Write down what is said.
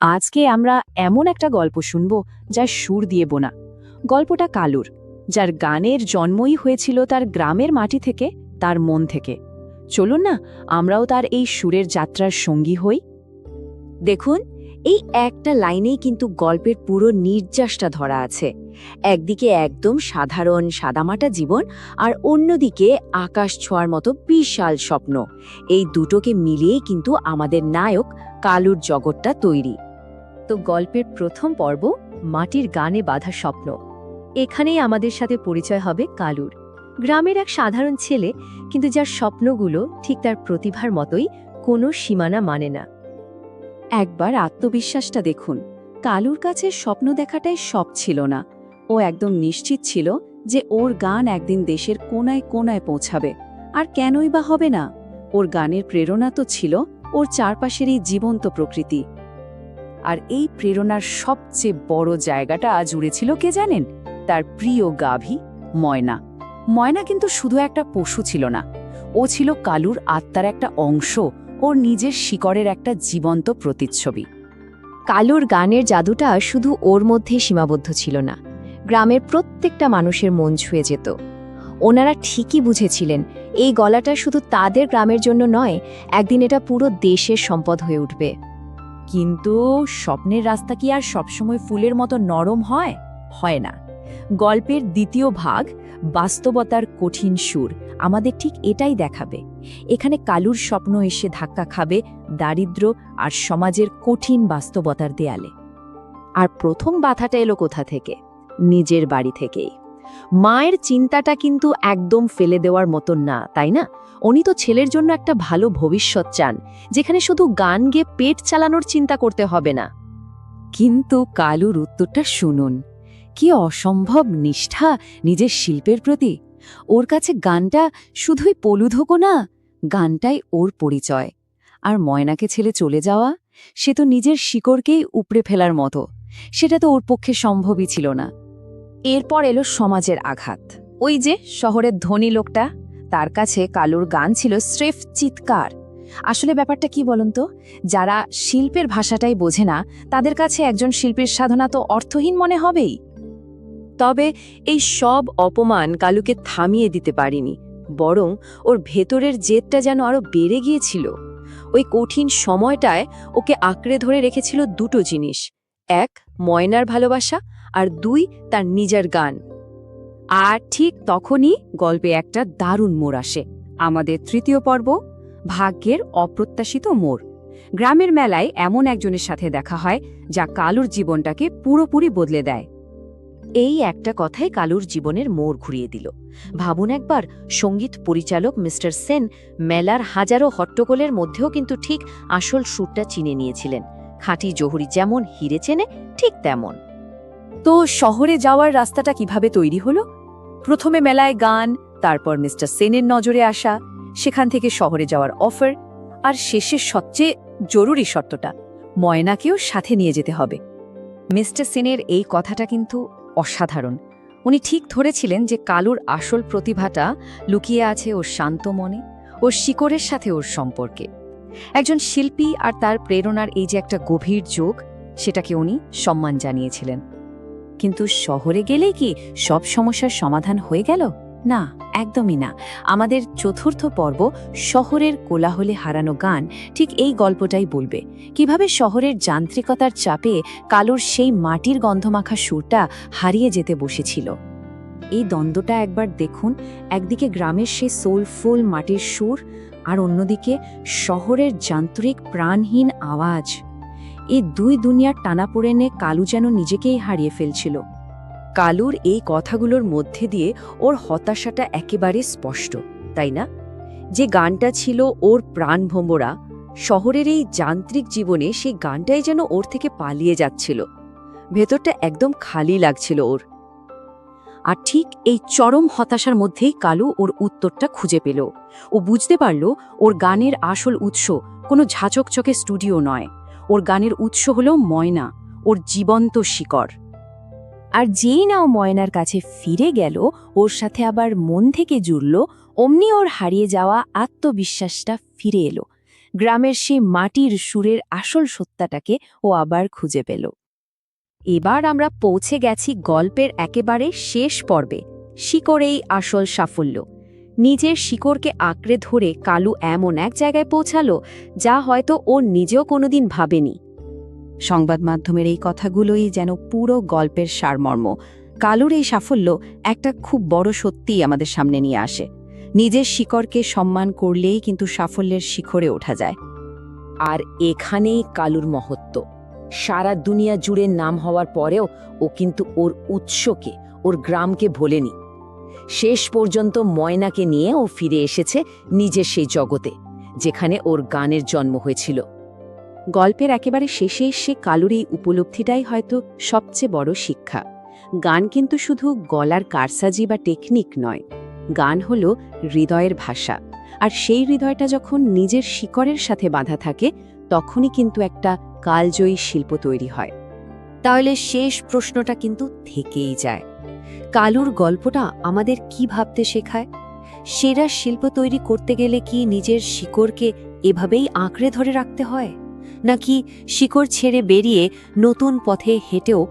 আজকে আমরা এমন একটা গল্প শুনব যা সুর দিয়ে বোনা। গল্পটা কালুর, যার গানের জন্মই হয়েছিল তার গ্রামের মাটি থেকে, তার মন থেকে। চলুন না, আমরাও তার এই সুরের যাত্রার সঙ্গী হই। দেখুন, এই একটা লাইনেই কিন্তু গল্পের পুরো নির্যাসটা ধরা আছে। একদিকে একদম সাধারণ সাদামাটা জীবন, আর অন্যদিকে আকাশ ছোঁয়ার মতো বিশাল স্বপ্ন। এই দুটোকে মিলিয়েই কিন্তু আমাদের নায়ক কালুর জগৎটা তৈরি। তো গল্পের প্রথম পর্ব, মাটির গানে বাঁধা স্বপ্ন। এখানেই আমাদের সাথে পরিচয় হবে কালুর। গ্রামের এক সাধারণ ছেলে, কিন্তু যার স্বপ্নগুলো ঠিক তার প্রতিভার মতোই কোনো সীমানা মানে না। একবার আত্মবিশ্বাসটা দেখুন। কালুর কাছে স্বপ্ন দেখাটাই সব ছিল না। ও একদম নিশ্চিত ছিল যে ওর গান একদিন দেশের কোনায় কোনায় পৌঁছাবে। আর কেনই বা হবে না? ওর গানের প্রেরণা তো ছিল ওর চারপাশের এই জীবন্ত প্রকৃতি। আর এই প্রেরণার সবচেয়ে বড় জায়গাটা জুড়ে ছিল কে জানেন? তার প্রিয় গাভী ময়না। ময়না কিন্তু শুধু একটা পশু ছিল না, ও ছিল কালুর আত্মার একটা অংশ, ওর নিজের শিকড়ের একটা জীবন্ত প্রতিচ্ছবি। কালুর গানের জাদুটা শুধু ওর মধ্যেই সীমাবদ্ধ ছিল না, গ্রামের প্রত্যেকটা মানুষের মন ছুঁয়ে যেত। ওনারা ঠিকই বুঝেছিলেন এই গলাটা শুধু তাদের গ্রামের জন্য নয়, একদিন এটা পুরো দেশের সম্পদ হয়ে উঠবে। কিন্তু স্বপ্নের রাস্তা কি আর সবসময় ফুলের মতো নরম হয়? হয় না। গল্পের দ্বিতীয় ভাগ, বাস্তবতার কঠিন সুর, আমাদের ঠিক এটাই দেখাবে। এখানে কালুর স্বপ্ন এসে ধাক্কা খাবে দারিদ্র্য আর সমাজের কঠিন বাস্তবতার দেয়ালে। আর প্রথম বাধাটা এলো কোথা থেকে? নিজের বাড়ি থেকেই। মায়ের চিন্তাটা কিন্তু একদম ফেলে দেওয়ার মতো না, তাই না? উনি তো ছেলের জন্য একটা ভালো ভবিষ্যৎ চান, যেখানে শুধু গান গেয়ে পেট চালানোর চিন্তা করতে হবে না। কিন্তু কালুর উত্তরটা শুনুন, কি অসম্ভব নিষ্ঠা নিজের শিল্পের প্রতি। ওর কাছে গানটা শুধুই পলুধোকো না, গানটাই ওর পরিচয়। আর ময়নাকে ছেলে চলে যাওয়া, সে তো নিজের শিকড়কেই উপড়ে ফেলার মতো। সেটা তো ওর পক্ষে সম্ভবই ছিল না। এরপর এলো সমাজের আঘাত। ওই যে শহরের ধনী লোকটা, তার কাছে কালুর গান ছিল স্রেফ চিৎকার। আসলে ব্যাপারটা কি বলুন তো? যারা শিল্পের ভাষাটাই বোঝে না, তাদের কাছে একজন শিল্পীর সাধনা তো অর্থহীন মনে হবেই। তবে এই সব অপমান কালুকে থামিয়ে দিতে পারেনি, বরং ওর ভেতরের জেদটা যেন আরো বেড়ে গিয়েছিল। ওই কঠিন সময়টায় ওকে আঁকড়ে ধরে রেখেছিল দুটো জিনিস: এক, ময়নার ভালোবাসা, আর দুই, তার নিজের গান। আর ঠিক তখনই গল্পে একটা দারুণ মোড় আসে। আমাদের তৃতীয় পর্ব, ভাগ্যের অপ্রত্যাশিত মোড়। গ্রামের মেলায় এমন একজনের সাথে দেখা হয় যা কালুর জীবনটাকে পুরোপুরি বদলে দেয়। এই একটা কথাই কালুর জীবনের মোড় ঘুরিয়ে দিল। ভাবুন একবার, সঙ্গীত পরিচালক মিস্টার সেন মেলার হাজারো হট্টগোলের মধ্যেও কিন্তু ঠিক আসল সুরটা চিনে নিয়েছিলেন। খাঁটি জহুরি যেমন হিরে চেনে, ঠিক তেমন। তো শহরে যাওয়ার রাস্তাটা কিভাবে তৈরি হলো? প্রথমে মেলায় গান, তারপর মিস্টার সেনের নজরে আসা, সেখান থেকে শহরে যাওয়ার অফার, আর শেষের সবচেয়ে জরুরি শর্তটা, ময়নাকেও সাথে নিয়ে যেতে হবে। মিস্টার সেনের এই কথাটা কিন্তু অসাধারণ। উনি ঠিক ধরেছিলেন যে কালুর আসল প্রতিভাটা লুকিয়ে আছে ওর শান্ত মনে, ওর শিকড়ের সাথে ওর সম্পর্কে। একজন শিল্পী আর তার প্রেরণার এই যে একটা গভীর যোগ, সেটাকে উনি সম্মান জানিয়েছিলেন। কিন্তু শহরে গেলেই কি সব সমস্যার সমাধান হয়ে গেল? না, একদমই না। আমাদের চতুর্থ পর্ব, শহরের কোলাহলে হারানো গান, ঠিক এই গল্পটাই বলবে কিভাবে শহরের যান্ত্রিকতার চাপে কালুর সেই মাটির গন্ধমাখা সুরটা হারিয়ে যেতে বসেছিল। এই দ্বন্দ্বটা একবার দেখুন। একদিকে গ্রামের সেই সোলফুল মাটির সুর, আর অন্যদিকে শহরের যান্ত্রিক প্রাণহীন আওয়াজ। এই দুই দুনিয়ার টানাপোড়েনে কালু যেন নিজেকেই হারিয়ে ফেলছিল। কালুর এই কথাগুলোর মধ্যে দিয়ে ওর হতাশাটা একেবারে স্পষ্ট, তাই না? যে গানটা ছিল ওর প্রাণভোমরা, শহরের এই যান্ত্রিক জীবনে সেই গানটাই যেন ওর থেকে পালিয়ে যাচ্ছিল। ভেতরটা একদম খালি লাগছিল ওর। আর ঠিক এই চরম হতাশার মধ্যেই কালু ওর উত্তরটা খুঁজে পেল। ও বুঝতে পারল ওর গানের আসল উৎস কোনো ঝাঁচকচকে স্টুডিও নয়। ওর গানের উৎস হল ময়না, ওর জীবন্ত শিকড়। আর যেই না ও ময়নার কাছে ফিরে গেল, ওর সাথে আবার মন থেকে জুড়ল, অমনি ওর হারিয়ে যাওয়া আত্মবিশ্বাসটা ফিরে এলো। গ্রামের সেই মাটির সুরের আসল সত্যাটাকে ও আবার খুঁজে পেল। এবার আমরা পৌঁছে গেছি গল্পের একেবারে শেষ পর্বে, শিকড়েই আসল সাফল্য। নিজের শিকড়কে আঁকড়ে ধরে কালু এমন এক জায়গায় পৌঁছালো যা হয়তো ও নিজেও কোনোদিন ভাবেনি। সংবাদ মাধ্যমের এই কথাগুলোই যেন পুরো গল্পের সারমর্ম। কালুর এই সাফল্য একটা খুব বড় সত্যিই আমাদের সামনে নিয়ে আসে। নিজের শিকড়কে সম্মান করলেই কিন্তু সাফল্যের শিখরে ওঠা যায়। আর এখানেই কালুর মহত্ব। সারা দুনিয়া জুড়ে নাম হওয়ার পরেও ও কিন্তু ওর উৎসকে, ওর গ্রামকে ভোলেনি। শেষ পর্যন্ত ময়নাকে নিয়ে ও ফিরে এসেছে নিজের সেই জগতে, যেখানে ওর গানের জন্ম হয়েছিল। গল্পের একেবারে শেষে এসে কালুর এই উপলব্ধিটাই হয়তো সবচেয়ে বড় শিক্ষা। গান কিন্তু শুধু গলার কারসাজি বা টেকনিক নয়, গান হলো হৃদয়ের ভাষা। আর সেই হৃদয়টা যখন নিজের শিকড়ের সাথে বাঁধা থাকে, তখনই কিন্তু একটা কালজয়ী শিল্প তৈরি হয়। তাহলে শেষ প্রশ্নটা কিন্তু থেকেই যায়, কালুর গল্পটা আমাদের কি ভাবতে শেখায়? সেরা শিল্প তৈরি করতে গেলে কি নিজের শিকড়কে এভাবেই আঁকড়ে ধরে রাখতে হয়, নাকি শিকড় ছেড়ে বেরিয়ে নতুন পথে হেঁটেও